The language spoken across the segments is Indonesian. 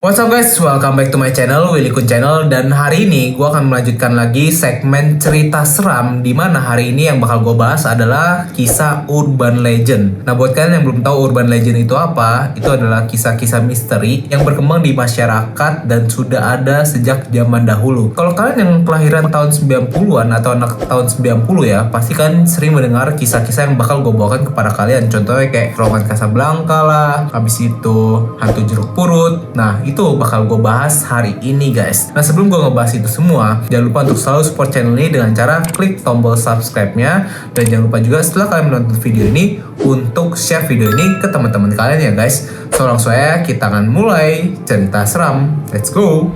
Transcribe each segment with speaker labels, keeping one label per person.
Speaker 1: What's up guys, welcome back to my channel, Willy Kun Channel. Dan hari ini gue akan melanjutkan lagi segmen cerita seram, dimana hari ini yang bakal gue bahas adalah kisah urban legend. Nah buat kalian yang belum tahu urban legend itu apa, itu adalah kisah-kisah misteri yang berkembang di masyarakat dan sudah ada sejak zaman dahulu. Kalau kalian yang kelahiran tahun 90-an atau anak tahun 90 ya, pasti kan sering mendengar kisah-kisah yang bakal gue bawakan kepada kalian. Contohnya kayak Terowongan Casablanca lah, habis itu Hantu Jeruk Purut. Nah itu bakal gue bahas hari ini guys. Nah sebelum gue ngebahas itu semua, jangan lupa untuk selalu support channel ini dengan cara klik tombol subscribe-nya. Dan jangan lupa juga setelah kalian menonton video ini, untuk share video ini ke teman-teman kalian ya guys. So langsung aja kita akan mulai cerita seram. Let's go!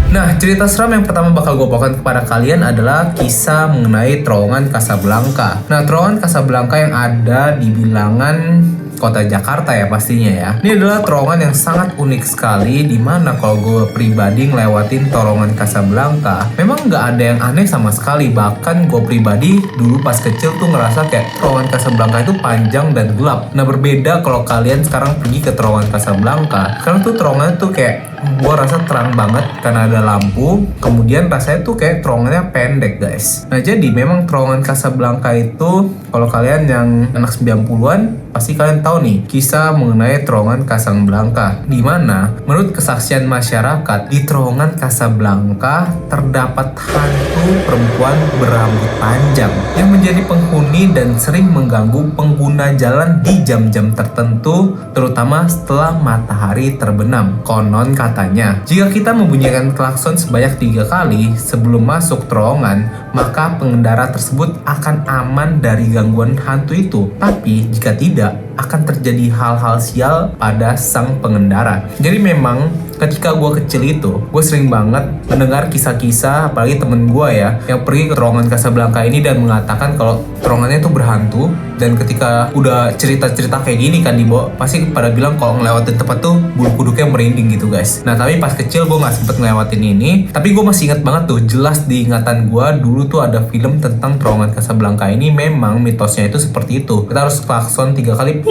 Speaker 1: Nah, cerita seram yang pertama bakal gue bawakan kepada kalian adalah kisah mengenai Terowongan Casablanca. Nah, Terowongan Casablanca yang ada di bilangan kota Jakarta ya pastinya ya. Ini adalah terowongan yang sangat unik sekali, dimana kalau gue pribadi ngelewatin Terowongan Casablanca, memang nggak ada yang aneh sama sekali. Bahkan gue pribadi dulu pas kecil tuh ngerasa kayak Terowongan Casablanca itu panjang dan gelap. Nah berbeda kalau kalian sekarang pergi ke Terowongan Casablanca, sekarang tuh terowongan tuh kayak gue rasa terang banget karena ada lampu. Kemudian rasanya tuh kayak terowongannya pendek guys. Nah jadi memang Terowongan Casablanca itu, kalau kalian yang anak 90-an pasti kalian tahu nih kisah mengenai Terowongan Casablanca, di mana menurut kesaksian masyarakat di Terowongan Casablanca terdapat hantu perempuan berambut panjang yang menjadi penghuni dan sering mengganggu pengguna jalan di jam-jam tertentu, terutama setelah matahari terbenam. Konon katanya, jika kita membunyikan klakson sebanyak 3 kali sebelum masuk terowongan, maka pengendara tersebut akan aman dari gangguan hantu itu. Tapi jika tidak, akan terjadi hal-hal sial pada sang pengendara. Jadi memang ketika gue kecil itu, gue sering banget mendengar kisah-kisah, apalagi temen gue ya, yang pergi ke Terowongan Casablanca ini dan mengatakan kalau terowongannya itu berhantu. Dan ketika udah cerita-cerita kayak gini kan dibawa, pasti pada bilang kalau ngelewatin tempat tuh bulu kuduknya merinding gitu guys. Nah tapi pas kecil gue gak sempet ngelewatin ini, tapi gue masih ingat banget tuh, jelas di ingatan gue dulu tuh ada film tentang Terowongan Casablanca ini. Memang mitosnya itu seperti itu, kita harus klakson 3 kali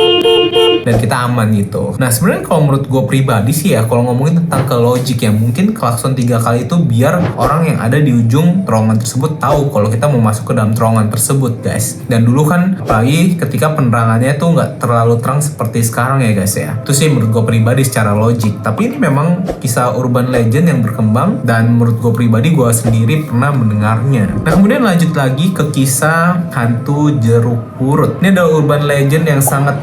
Speaker 1: dan kita aman gitu. Nah sebenarnya kalau menurut gue pribadi sih ya, kalau ngomongin tentang ke logik ya, mungkin klakson 3 kali itu biar orang yang ada di ujung terowongan tersebut tahu kalau kita mau masuk ke dalam terowongan tersebut guys. Dan dulu kan apalagi ketika penerangannya tuh nggak terlalu terang seperti sekarang ya guys ya. Itu sih menurut gue pribadi secara logik. Tapi ini memang kisah urban legend yang berkembang, dan menurut gue pribadi gue sendiri pernah mendengarnya. Nah kemudian lanjut lagi ke kisah hantu jeruk purut. Ini ada urban legend yang sangat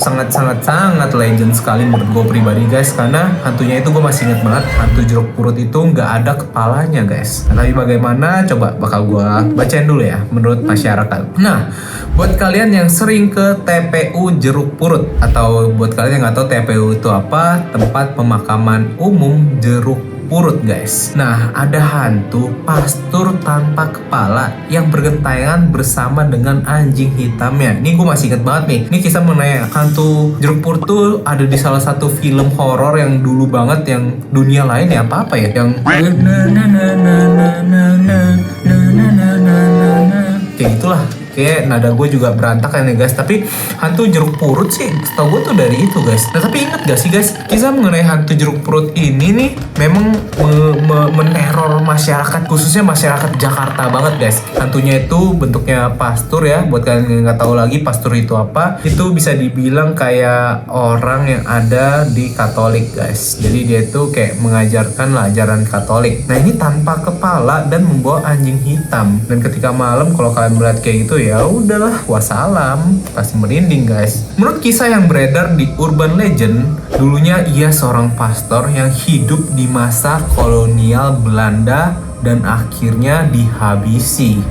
Speaker 1: legend sekali menurut gue pribadi guys, karena hantunya itu gue masih inget banget, hantu jeruk purut itu nggak ada kepalanya guys. Nah, tapi bagaimana, coba bakal gue bacain dulu ya menurut masyarakat. Nah buat kalian yang sering ke TPU Jeruk Purut, atau buat kalian yang nggak tahu TPU itu apa, tempat pemakaman umum Jeruk Purut guys. Nah ada hantu pastur tanpa kepala yang bergentayangan bersama dengan anjing hitamnya. Ini gue masih inget banget nih, ini kisah mengenai hantu jeruk purut tuh ada di salah satu film horor yang dulu banget, yang dunia lain ya, apa ya, yang kayak gitulah. Kayak nada gue juga berantakan ya guys. Tapi hantu jeruk purut sih setahu gue tuh dari itu guys. Nah tapi inget gak sih guys, kisah mengenai hantu jeruk purut ini nih memang meneror masyarakat, khususnya masyarakat Jakarta banget guys. Hantunya itu bentuknya pastur ya. Buat kalian yang gak tahu lagi pastur itu apa, itu bisa dibilang kayak orang yang ada di Katolik guys. Jadi dia itu kayak mengajarkan lah ajaran Katolik. Nah ini tanpa kepala dan membawa anjing hitam. Dan ketika malam kalau kalian melihat kayak gitu, ya udahlah, wassalam, pasti merinding guys. Menurut kisah yang beredar di urban legend, dulunya ia seorang pastor yang hidup di masa kolonial Belanda dan akhirnya dihabisi.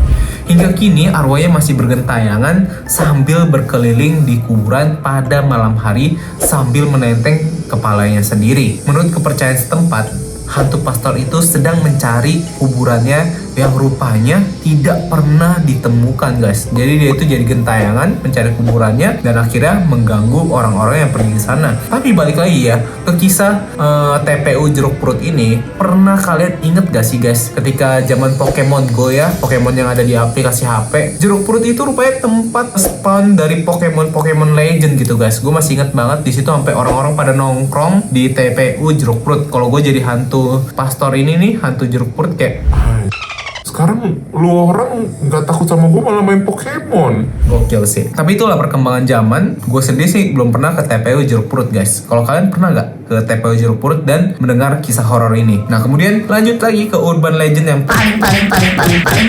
Speaker 1: Hingga kini arwahnya masih bergentayangan sambil berkeliling di kuburan pada malam hari sambil menenteng kepalanya sendiri. Menurut kepercayaan setempat, hantu pastor itu sedang mencari kuburannya yang rupanya tidak pernah ditemukan guys. Jadi dia itu jadi gentayangan mencari kuburannya dan akhirnya mengganggu orang-orang yang pergi ke sana. Tapi balik lagi ya ke kisah TPU Jeruk Purut ini, pernah kalian inget gak sih guys ketika zaman Pokemon Go ya, Pokemon yang ada di aplikasi HP, Jeruk Purut itu rupanya tempat spawn dari Pokemon Legend gitu guys. Gue masih inget banget di situ sampai orang-orang pada nongkrong di TPU Jeruk Purut. Kalau gue jadi hantu pastor ini nih, hantu Jeruk Purut kayak
Speaker 2: sekarang lu orang nggak takut sama gue malah main Pokemon.
Speaker 1: gokil sih. Tapi itulah perkembangan zaman. Gue sendiri sih belum pernah ke TPU Jeruk Purut guys. Kalau kalian pernah nggak ke TPU Jeruk Purut dan mendengar kisah horor ini? Nah kemudian lanjut lagi ke urban legend yang paling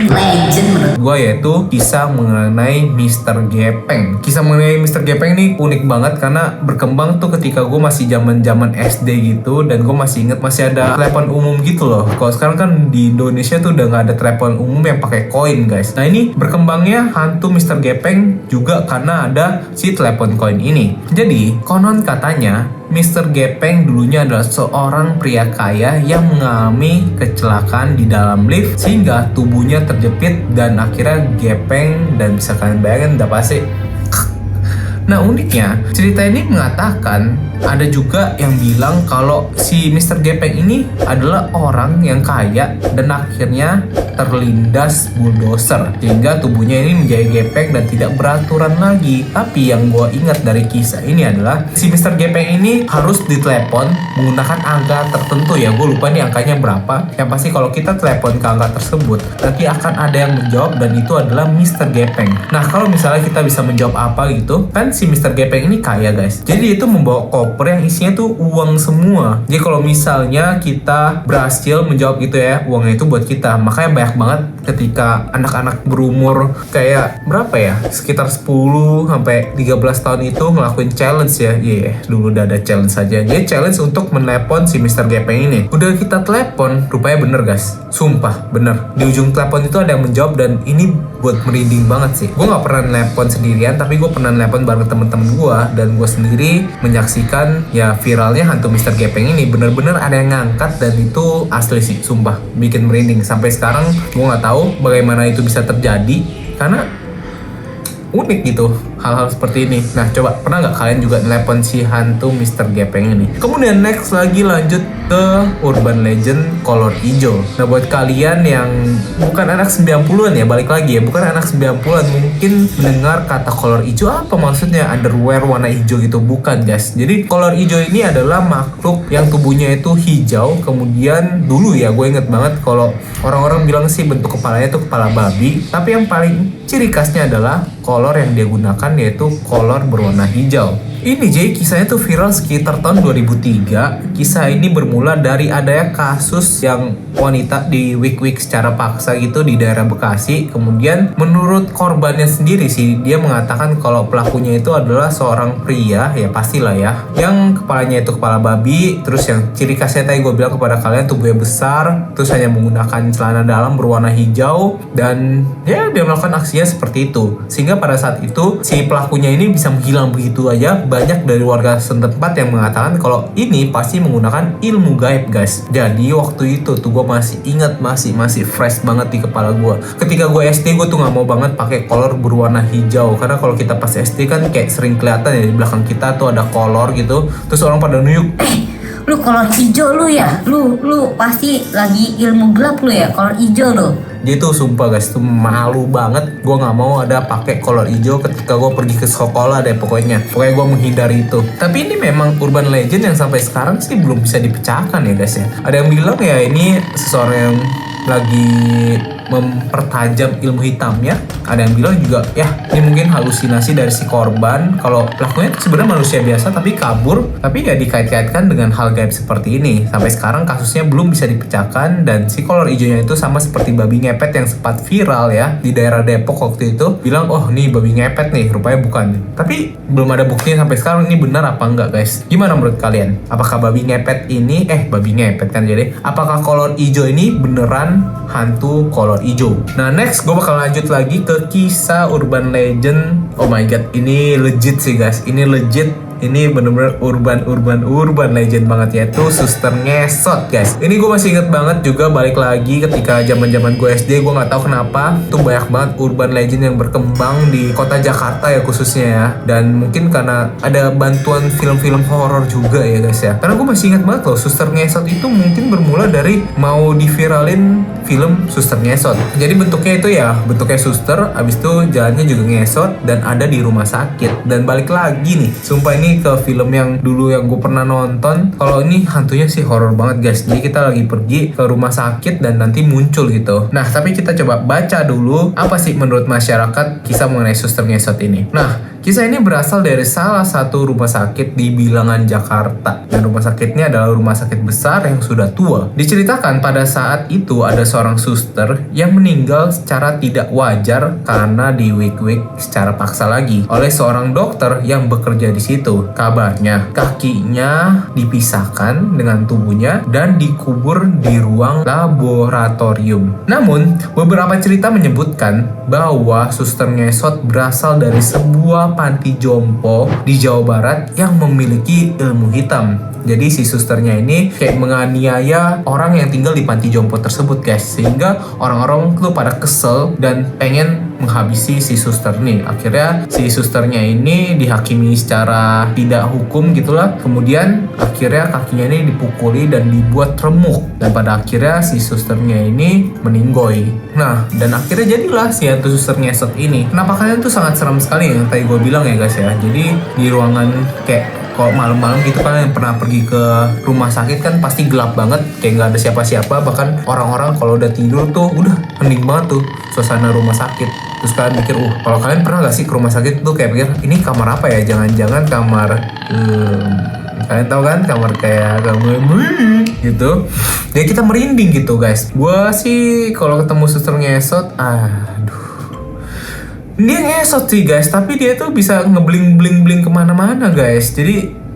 Speaker 1: legend menurut gue, yaitu kisah mengenai Mr. Gepeng. Kisah mengenai Mr. Gepeng ini unik banget karena berkembang tuh ketika gue masih zaman SD gitu, dan gue masih inget masih ada telepon umum gitu loh. Kalau sekarang kan di Indonesia tuh udah nggak ada telepon umum yang pakai koin guys. Nah ini berkembangnya hantu Mr. Gepeng juga karena ada si telepon koin ini. Jadi konon katanya Mr. Gepeng dulunya adalah seorang pria kaya yang mengalami kecelakaan di dalam lift sehingga tubuhnya terjepit dan akhirnya gepeng, dan bisa kalian bayangin udah pasti. Nah uniknya cerita ini mengatakan ada juga yang bilang kalau si Mr. Gepeng ini adalah orang yang kaya dan akhirnya terlindas bulldozer sehingga tubuhnya ini menjadi gepeng dan tidak beraturan lagi. Tapi yang gue ingat dari kisah ini adalah si Mr. Gepeng ini harus ditelepon menggunakan angka tertentu ya. Gue lupa nih angkanya berapa. Yang pasti kalau kita telepon ke angka tersebut nanti akan ada yang menjawab dan itu adalah Mr. Gepeng. Nah kalau misalnya kita bisa menjawab apa gitu kan, si Mr. Gepeng ini kaya guys. Jadi itu membawa koper yang isinya tuh uang semua. Jadi kalau misalnya kita berhasil menjawab gitu ya, uangnya itu buat kita. Makanya banyak banget ketika anak-anak berumur kayak berapa ya, sekitar 10 sampai 13 tahun itu ngelakuin challenge ya. Dulu udah ada challenge saja. Jadi challenge untuk menelepon si Mr. Gepeng ini. Udah kita telepon, rupanya bener guys. Sumpah bener. Di ujung telepon itu ada yang menjawab dan ini buat merinding banget sih. Gue gak pernah telepon sendirian, tapi gue pernah telepon bareng temen-temen gue, dan gue sendiri menyaksikan ya viralnya hantu Mr. Gepeng ini. Bener-bener ada yang ngangkat dan itu asli sih, sumpah bikin merinding. Sampai sekarang gue nggak tahu bagaimana itu bisa terjadi karena unik gitu hal-hal seperti ini. Nah coba pernah nggak kalian juga telepon si hantu Mr. Gepeng ini? Kemudian next lagi lanjut ke urban legend kolor hijau. Nah buat kalian yang bukan anak 90-an ya, balik lagi ya, bukan anak 90-an mungkin mendengar kata kolor hijau apa maksudnya underwear warna hijau gitu, bukan guys. Jadi kolor hijau ini adalah makhluk yang tubuhnya itu hijau. Kemudian dulu ya gue inget banget kalau orang-orang bilang sih bentuk kepalanya itu kepala babi, tapi yang paling ciri khasnya adalah kolor yang dia gunakan yaitu kolor berwarna hijau. Ini jadi kisahnya tuh viral sekitar tahun 2003. Kisah ini bermula dari adanya kasus yang wanita di wig secara paksa gitu di daerah Bekasi. Kemudian menurut korbannya sendiri sih, dia mengatakan kalau pelakunya itu adalah seorang pria, ya pastilah ya, yang kepalanya itu kepala babi. Terus yang ciri khasnya tadi gue bilang kepada kalian, tubuhnya besar, terus hanya menggunakan celana dalam berwarna hijau, dan ya dia melakukan aksinya seperti itu. Sehingga pada saat itu si pelakunya ini bisa menghilang begitu aja. Banyak dari warga setempat yang mengatakan kalau ini pasti menggunakan ilmu gaib guys. Jadi waktu itu tuh gue masih ingat, masih fresh banget di kepala gue. Ketika gue SD gue tuh nggak mau banget pakai kolor berwarna hijau karena kalau kita pas SD kan kayak sering kelihatan ya di belakang kita tuh ada kolor gitu. Terus orang pada nuyuk,
Speaker 3: lu kolor hijau lu ya, lu pasti lagi ilmu gelap lu ya, kolor hijau lu.
Speaker 1: Dia tuh sumpah guys, tuh malu banget. Gue nggak mau ada pakai kolor hijau ketika gue pergi ke sekolah deh pokoknya gue menghindari itu. Tapi ini memang urban legend yang sampai sekarang sih belum bisa dipecahkan ya guys ya. Ada yang bilang ya ini seseorang yang lagi mempertajam ilmu hitamnya. Ada yang bilang juga ya ini mungkin halusinasi dari si korban, kalau pelakunya sebenarnya manusia biasa tapi kabur, tapi ya dikait-kaitkan dengan hal gaib seperti ini. Sampai sekarang kasusnya belum bisa dipecahkan, dan si kolor hijaunya itu sama seperti babi ngepet yang sempat viral ya di daerah Depok waktu itu. Bilang oh nih babi ngepet nih, rupanya bukan. Tapi belum ada buktinya sampai sekarang ini benar apa enggak guys. Gimana menurut kalian? Apakah babi ngepet ini babi ngepet kan, jadi apakah kolor hijau ini beneran hantu kolor hijau? Nah next gue bakal lanjut lagi ke kisah urban legend. Oh my god, ini legit sih guys, ini legit Ini bener-bener urban legend banget, yaitu Suster Ngesot guys. Ini gue masih inget banget juga, balik lagi ketika zaman gue SD. Gue nggak tahu kenapa tuh banyak banget urban legend yang berkembang di kota Jakarta ya khususnya ya. Dan mungkin karena ada bantuan film-film horor juga ya guys ya. Karena gue masih inget banget loh, Suster Ngesot itu mungkin bermula dari mau diviralin film Suster Ngesot. Jadi bentuknya itu ya bentuknya suster, abis itu jalannya juga ngesot dan ada di rumah sakit. Dan balik lagi nih, sumpah ini ke film yang dulu yang gue pernah nonton. Kalau ini hantunya sih horor banget guys. Jadi kita lagi pergi ke rumah sakit dan nanti muncul gitu. Nah tapi kita coba baca dulu apa sih menurut masyarakat kisah mengenai Suster Ngesot ini. Nah, kisah ini berasal dari salah satu rumah sakit di Bilangan, Jakarta. Dan rumah sakitnya adalah rumah sakit besar yang sudah tua. Diceritakan pada saat itu ada seorang suster yang meninggal secara tidak wajar karena diwig-wig secara paksa lagi oleh seorang dokter yang bekerja di situ. Kabarnya kakinya dipisahkan dengan tubuhnya dan dikubur di ruang laboratorium. Namun, beberapa cerita menyebutkan bahwa Suster Ngesot berasal dari sebuah panti jompo di Jawa Barat yang memiliki ilmu hitam. Jadi si susternya ini kayak menganiaya orang yang tinggal di panti jompo tersebut guys, sehingga orang-orang tuh pada kesel dan pengen menghabisi si suster nih. Akhirnya si susternya ini dihakimi secara tidak hukum gitulah. Kemudian akhirnya kakinya ini dipukuli dan dibuat remuk, dan pada akhirnya si susternya ini meninggoy. Nah, dan akhirnya jadilah si hantu Suster Ngesot ini. Penampakannya tuh sangat seram sekali yang tadi gue bilang ya guys ya. Jadi di ruangan kayak kalau malam-malam gitu kan, yang pernah pergi ke rumah sakit kan pasti gelap banget, kayak nggak ada siapa-siapa. Bahkan orang-orang kalau udah tidur tuh udah hening banget tuh suasana rumah sakit. Terus kalian mikir, kalau kalian pernah gak sih ke rumah sakit tuh kayak pikir, ini kamar apa ya? Jangan-jangan kamar kalian tahu kan, kamar kayak kamar gitu. Jadi kita merinding gitu guys. Gua sih kalau ketemu Suster Ngesot, dia ngesot sih guys, tapi dia tuh bisa ngebling kemana-mana guys. Jadi,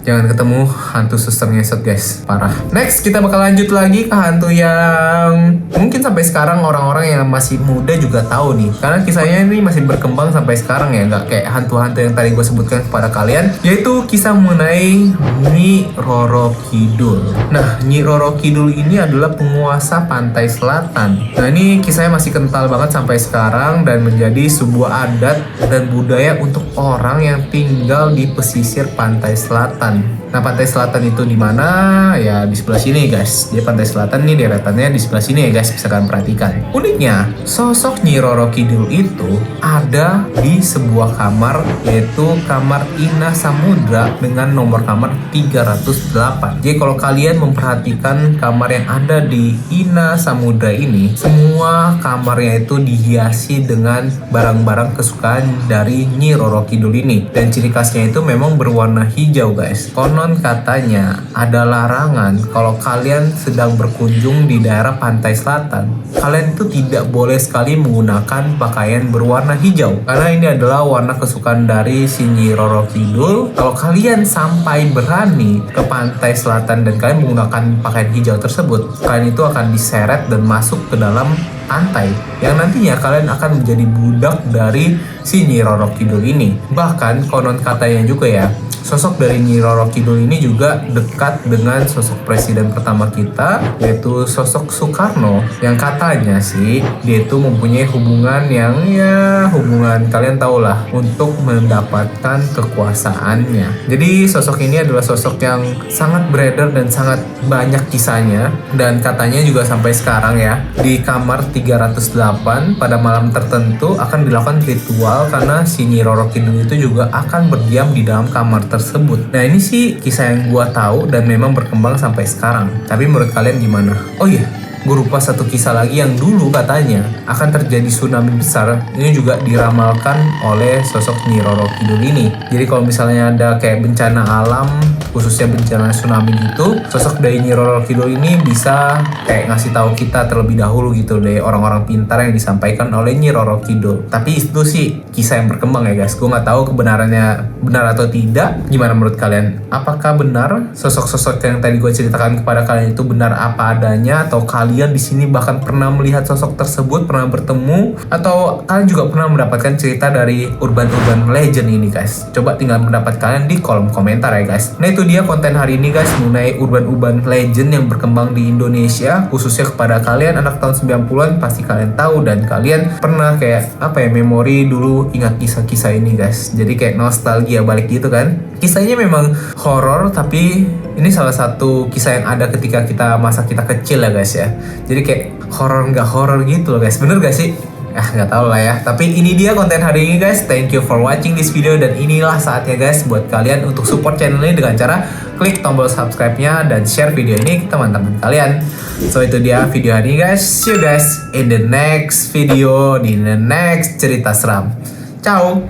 Speaker 1: jangan ketemu hantu Suster Ngesot guys, parah. Next kita bakal lanjut lagi ke hantu yang mungkin sampai sekarang orang-orang yang masih muda juga tahu nih, karena kisahnya ini masih berkembang sampai sekarang ya, nggak kayak hantu-hantu yang tadi gue sebutkan kepada kalian, yaitu kisah mengenai Nyi Roro Kidul. Nah, Nyi Roro Kidul ini adalah penguasa pantai selatan. Nah, ini kisahnya masih kental banget sampai sekarang dan menjadi sebuah adat dan budaya untuk orang yang tinggal di pesisir pantai selatan. Nah, pantai selatan itu di mana? Ya di sebelah sini guys. Dia pantai selatan nih, deretannya di sebelah sini ya guys, bisa kalian perhatikan. Uniknya, sosok Nyi Roro Kidul itu ada di sebuah kamar, yaitu kamar Ina Samudra dengan nomor kamar 308. Jadi kalau kalian memperhatikan kamar yang ada di Ina Samudra ini, semua kamarnya itu dihiasi dengan barang-barang kesukaan dari Nyi Roro Kidul ini. Dan ciri khasnya itu memang berwarna hijau guys. Konon katanya ada larangan kalau kalian sedang berkunjung di daerah pantai selatan, kalian itu tidak boleh sekali menggunakan pakaian berwarna hijau, karena ini adalah warna kesukaan dari si Nyi Roro Kidul. Kalau kalian sampai berani ke pantai selatan dan kalian menggunakan pakaian hijau tersebut, kalian itu akan diseret dan masuk ke dalam pantai, yang nantinya kalian akan menjadi budak dari si Nyi Roro Kidul ini. Bahkan konon katanya juga ya, sosok dari Nyi Roro Kidul ini juga dekat dengan sosok presiden pertama kita, yaitu sosok Soekarno, yang katanya sih dia itu mempunyai hubungan yang hubungan kalian tahulah untuk mendapatkan kekuasaannya. Jadi sosok ini adalah sosok yang sangat beredar dan sangat banyak kisahnya, dan katanya juga sampai sekarang ya di kamar 308 pada malam tertentu akan dilakukan ritual, karena si Nyi Roro Kidul itu juga akan berdiam di dalam kamar tersebut. Nah, ini sih kisah yang gua tahu dan memang berkembang sampai sekarang. Tapi menurut kalian gimana? Oh iya, gue lupa satu kisah lagi yang dulu katanya akan terjadi tsunami besar. Ini juga diramalkan oleh sosok Nyi Roro Kidul ini. Jadi kalau misalnya ada kayak bencana alam, khususnya bencana tsunami gitu, sosok dari Nyi Roro Kidul ini bisa kayak ngasih tahu kita terlebih dahulu gitu deh, orang-orang pintar yang disampaikan oleh Nyi Roro Kidul. Tapi itu sih kisah yang berkembang ya guys. Gue nggak tahu kebenarannya benar atau tidak. Gimana menurut kalian? Apakah benar sosok-sosok yang tadi gue ceritakan kepada kalian itu benar apa adanya, atau kalian kalian di sini bahkan pernah melihat sosok tersebut, pernah bertemu, atau kalian juga pernah mendapatkan cerita dari urban legend ini guys. Coba tinggal pendapat kalian di kolom komentar ya guys. Nah itu dia konten hari ini guys mengenai urban legend yang berkembang di Indonesia, khususnya kepada kalian anak tahun 90-an pasti kalian tahu dan kalian pernah kayak memori dulu ingat kisah-kisah ini guys. Jadi kayak nostalgia balik gitu kan. Kisahnya memang horor tapi ini salah satu kisah yang ada ketika masa kita kecil ya guys ya. Jadi kayak horor nggak horor gitu loh guys. Bener gak sih? Nggak tahu lah ya. Tapi ini dia konten hari ini guys. Thank you for watching this video dan inilah saatnya guys buat kalian untuk support channel ini dengan cara klik tombol subscribe-nya dan share video ini ke teman-teman kalian. So itu dia video hari ini guys. See you guys in the next video, di the next cerita seram. Ciao.